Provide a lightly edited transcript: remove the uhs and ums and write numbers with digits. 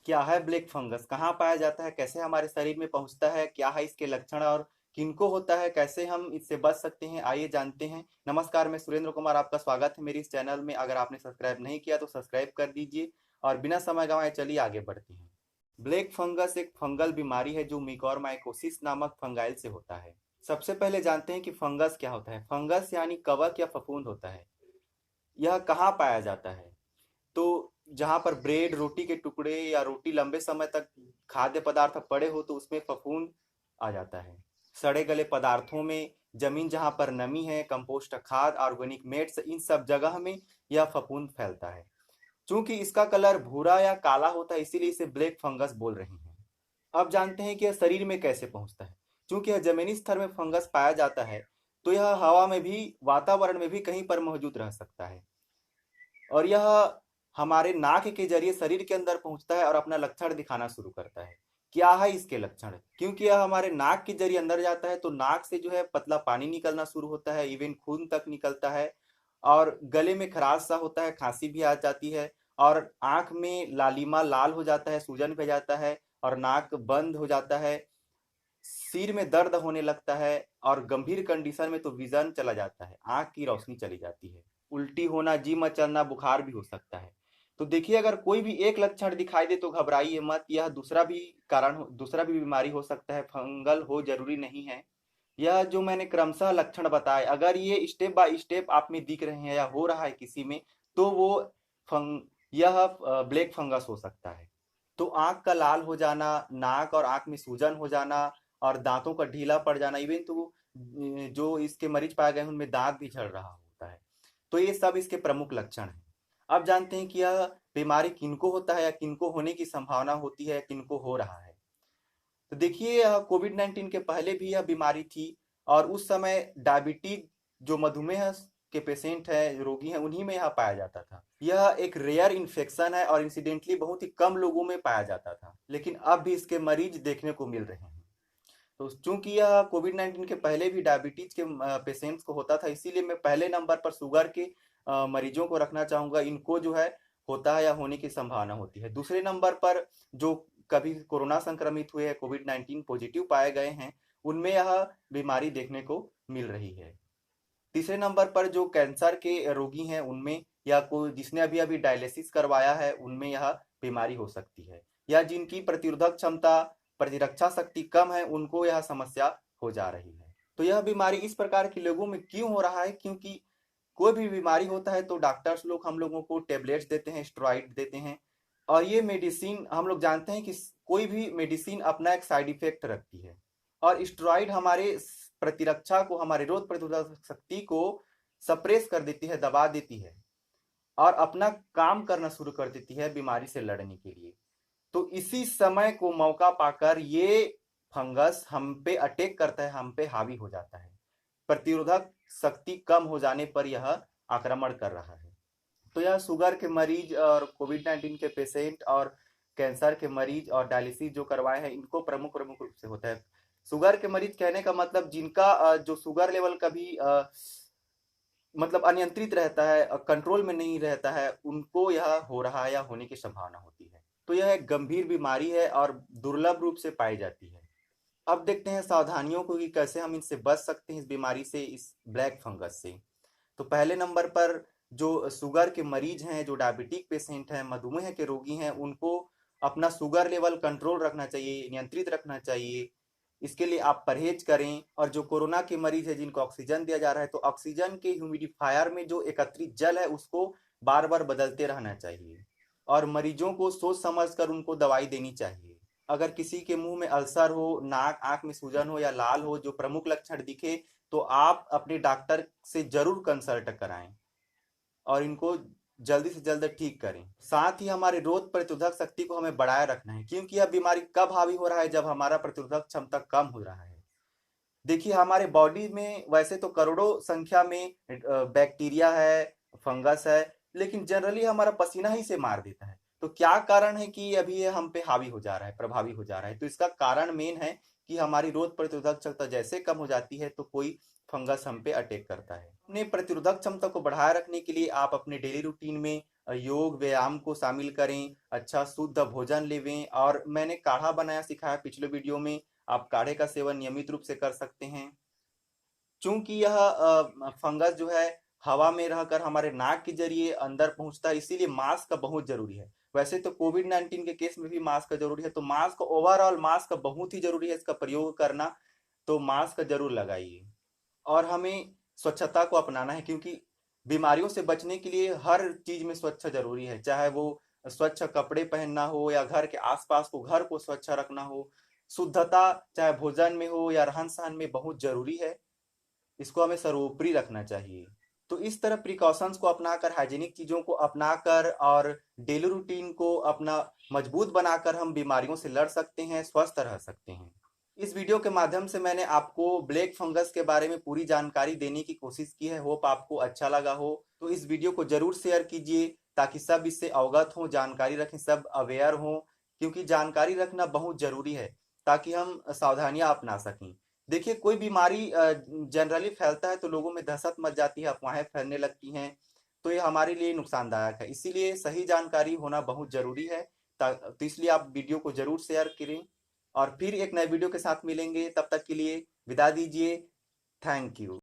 क्या है black fungus, कहाँ पाया जाता है, कैसे हमारे शरीर में पहुंचता है, क्या है इसके लक्षण और किनको होता है, कैसे हम इससे बच सकते हैं, आइए जानते हैं। नमस्कार, मैं सुरेंद्र कुमार, आपका स्वागत है मेरे इस चैनल में। अगर आपने सब्सक्राइब नहीं किया तो सब्सक्राइब कर दीजिए और बिना समय गंवाए चलिए आगे बढ़ते हैं। ब्लैक फंगस एक फंगल बीमारी है जो मिकोरमाइकोसिस नामक फंगाइल से होता है। सबसे पहले जानते हैं कि फंगस क्या होता है। फंगस यानी कवक या फफूंद होता है। यह कहाँ पाया जाता है? तो जहाँ पर ब्रेड, रोटी के टुकड़े या रोटी लंबे समय तक खाद्य पदार्थ पड़े हो तो उसमें फफूंद आ जाता है। सड़े गले पदार्थों में, जमीन जहाँ पर नमी है, कंपोस्ट खाद, ऑर्गेनिक मेट्स, इन सब जगह में यह फफूंद फैलता है। चूंकि इसका कलर भूरा या काला होता है इसीलिए इसे ब्लैक फंगस बोल रहे हैं। अब जानते हैं कि यह शरीर में कैसे पहुंचता है। चूंकि यह जमीनी स्तर में फंगस पाया जाता है तो यह हवा में भी, वातावरण में भी कहीं पर मौजूद रह सकता है और यह हमारे नाक के जरिए शरीर के अंदर पहुंचता है और अपना लक्षण दिखाना शुरू करता है। क्या है इसके लक्षण? क्योंकि यह हमारे नाक के जरिए अंदर जाता है तो नाक से जो है पतला पानी निकलना शुरू होता है, इवन खून तक निकलता है। और गले में खराश सा होता है, खांसी भी आ जाती है। और आंख में लालिमा लाल हो जाता है, सूजन भी जाता है और नाक बंद हो जाता है। सिर में दर्द होने लगता है और गंभीर कंडीशन में तो विजन चला जाता है, आंख की रोशनी चली जाती है। उल्टी होना, जी मचलना, बुखार भी हो सकता है। तो देखिए, अगर कोई भी एक लक्षण दिखाई दे तो घबराइए मत। यह दूसरा भी बीमारी हो सकता है, फंगल हो जरूरी नहीं है। यह जो मैंने क्रमशः लक्षण बताए, अगर ये स्टेप बाय स्टेप आप में दिख रहे हैं या हो रहा है किसी में, तो वो फंग यह ब्लैक फंगस हो सकता है। तो आंख का लाल हो जाना, नाक और आंख में सूजन हो जाना और दांतों का ढीला पड़ जाना, इवन तो जो इसके मरीज पाए गए हैं उनमें दांत भी झड़ रहा होता है। तो ये सब इसके प्रमुख लक्षण हैं। अब जानते हैं कि यह बीमारी किनको होता है या किनको होने की संभावना होती है या किनको हो रहा है। तो देखिए, कोविड 19 के पहले भी यह बीमारी थी और उस समय डायबिटीज, जो मधुमेह के पेशेंट है, रोगी हैं, उन्हीं में यह पाया जाता था। यह एक रेयर इन्फेक्शन है और इंसिडेंटली बहुत ही कम लोगों में पाया जाता था, लेकिन अब भी इसके मरीज देखने को मिल रहे हैं। तो चूंकि यह कोविड 19 के पहले भी डायबिटीज के पेशेंट्स को होता था, इसीलिए मैं पहले नंबर पर शुगर के मरीजों को रखना चाहूंगा। इनको जो है होता है या होने की संभावना होती है। दूसरे नंबर पर जो कभी कोरोना संक्रमित हुए हैं, कोविड 19 पॉजिटिव पाए गए हैं, उनमें यह बीमारी देखने को मिल रही है। तीसरे नंबर पर जो कैंसर के रोगी हैं उनमें, या कोई जिसने अभी अभी डायलिसिस करवाया है उनमें यह बीमारी हो सकती है। या जिनकी प्रतिरोधक क्षमता, प्रतिरक्षा शक्ति कम है, उनको यह समस्या हो जा रही है। तो यह बीमारी इस प्रकार के लोगों में क्यों हो रहा है? क्योंकि कोई भी बीमारी होता है तो डॉक्टर्स लोग हम लोगों को टेबलेट्स देते हैं, स्टेरॉइड देते हैं। और ये मेडिसिन, हम लोग जानते हैं कि कोई भी मेडिसिन अपना एक साइड इफेक्ट रखती है। और स्टेरॉइड हमारे प्रतिरक्षा को, हमारे रोग प्रतिरोधक शक्ति को सप्रेस कर देती है, दबा देती है और अपना काम करना शुरू कर देती है बीमारी से लड़ने के लिए। तो इसी समय को मौका पाकर ये फंगस हम पे अटैक करता है, हम पे हावी हो जाता है। प्रतिरोधक शक्ति कम हो जाने पर यह आक्रमण कर रहा है। तो यह शुगर के मरीज और कोविड 19 के पेशेंट और कैंसर के मरीज और डायलिसिस जो करवाए हैं, इनको प्रमुख प्रमुख रूप से होता है। शुगर के मरीज कहने का मतलब जिनका जो शुगर लेवल कभी मतलब अनियंत्रित रहता है, कंट्रोल में नहीं रहता है, उनको यह हो रहा है या होने की संभावना होती है। तो यह एक गंभीर बीमारी है और दुर्लभ रूप से पाई जाती है। अब देखते हैं सावधानियों को कि कैसे हम इनसे बच सकते हैं, इस बीमारी से, इस ब्लैक फंगस से। तो पहले नंबर पर जो शुगर के मरीज हैं, जो डायबिटिक पेशेंट हैं, मधुमेह के रोगी हैं, उनको अपना शुगर लेवल कंट्रोल रखना चाहिए, नियंत्रित रखना चाहिए। इसके लिए आप परहेज करें। और जो कोरोना के मरीज है जिनको ऑक्सीजन दिया जा रहा है, तो ऑक्सीजन के ह्यूमिडिफायर में जो एकत्रित जल है उसको बार बार बदलते रहना चाहिए। और मरीजों को सोच समझ कर उनको दवाई देनी चाहिए। अगर किसी के मुंह में अल्सर हो, नाक आंख में सूजन हो या लाल हो, जो प्रमुख लक्षण दिखे, तो आप अपने डॉक्टर से जरूर कंसल्ट कराएं और इनको जल्दी से जल्द ठीक करें। साथ ही हमारे रोग प्रतिरोधक शक्ति को हमें बढ़ाए रखना है, क्योंकि यह बीमारी कब हावी हो रहा है? जब हमारा प्रतिरोधक क्षमता कम हो रहा है। देखिए, हमारे बॉडी में वैसे तो करोड़ों संख्या में बैक्टीरिया है, फंगस है, लेकिन जनरली हमारा पसीना ही से मार देता है। तो क्या कारण है कि अभी ये हम पे हावी हो जा रहा है, प्रभावी हो जा रहा है? तो इसका कारण मेन है कि हमारी रोग प्रतिरोधक क्षमता जैसे कम हो जाती है तो कोई फंगस हम पे अटैक करता है। अपने प्रतिरोधक क्षमता को बढ़ाए रखने के लिए आप अपने डेली रूटीन में योग व्यायाम को शामिल करें, अच्छा शुद्ध भोजन लेवें। और मैंने काढ़ा बनाया सिखाया पिछले वीडियो में, आप काढ़े का सेवन नियमित रूप से कर सकते हैं। चूंकि यह फंगस जो है हवा में रहकर हमारे नाक के जरिए अंदर पहुंचता है, इसीलिए मास्क का बहुत जरूरी है। वैसे तो कोविड-19 के केस में भी मास्क का जरूरी है, तो मास्क ओवरऑल मास्क का बहुत ही जरूरी है इसका प्रयोग करना। तो मास्क जरूर लगाइए। और हमें स्वच्छता को अपनाना है, क्योंकि बीमारियों से बचने के लिए हर चीज में स्वच्छ जरूरी है, चाहे वो स्वच्छ कपड़े पहनना हो या घर के आसपास को घर को स्वच्छ रखना हो। शुद्धता चाहे भोजन में हो या रहन सहन में बहुत जरूरी है, इसको हमें सर्वोपरि रखना चाहिए। तो इस तरह प्रिकॉशंस को अपनाकर, हाइजीनिक चीज़ों को अपनाकर और डेली रूटीन को अपना मजबूत बनाकर हम बीमारियों से लड़ सकते हैं, स्वस्थ रह सकते हैं। इस वीडियो के माध्यम से मैंने आपको ब्लैक फंगस के बारे में पूरी जानकारी देने की कोशिश की है। होप आपको अच्छा लगा हो। तो इस वीडियो को जरूर शेयर कीजिए ताकि सब इससे अवगत हों, जानकारी रखें, सब अवेयर हों, क्योंकि जानकारी रखना बहुत जरूरी है ताकि हम सावधानियां अपना सकें। देखिए, कोई बीमारी जनरली फैलता है तो लोगों में दहशत मच जाती है, अफवाहें फैलने लगती हैं, तो ये हमारे लिए नुकसानदायक है। इसीलिए सही जानकारी होना बहुत जरूरी है। तो इसलिए आप वीडियो को जरूर शेयर करें। और फिर एक नए वीडियो के साथ मिलेंगे, तब तक के लिए विदा दीजिए। Thank you.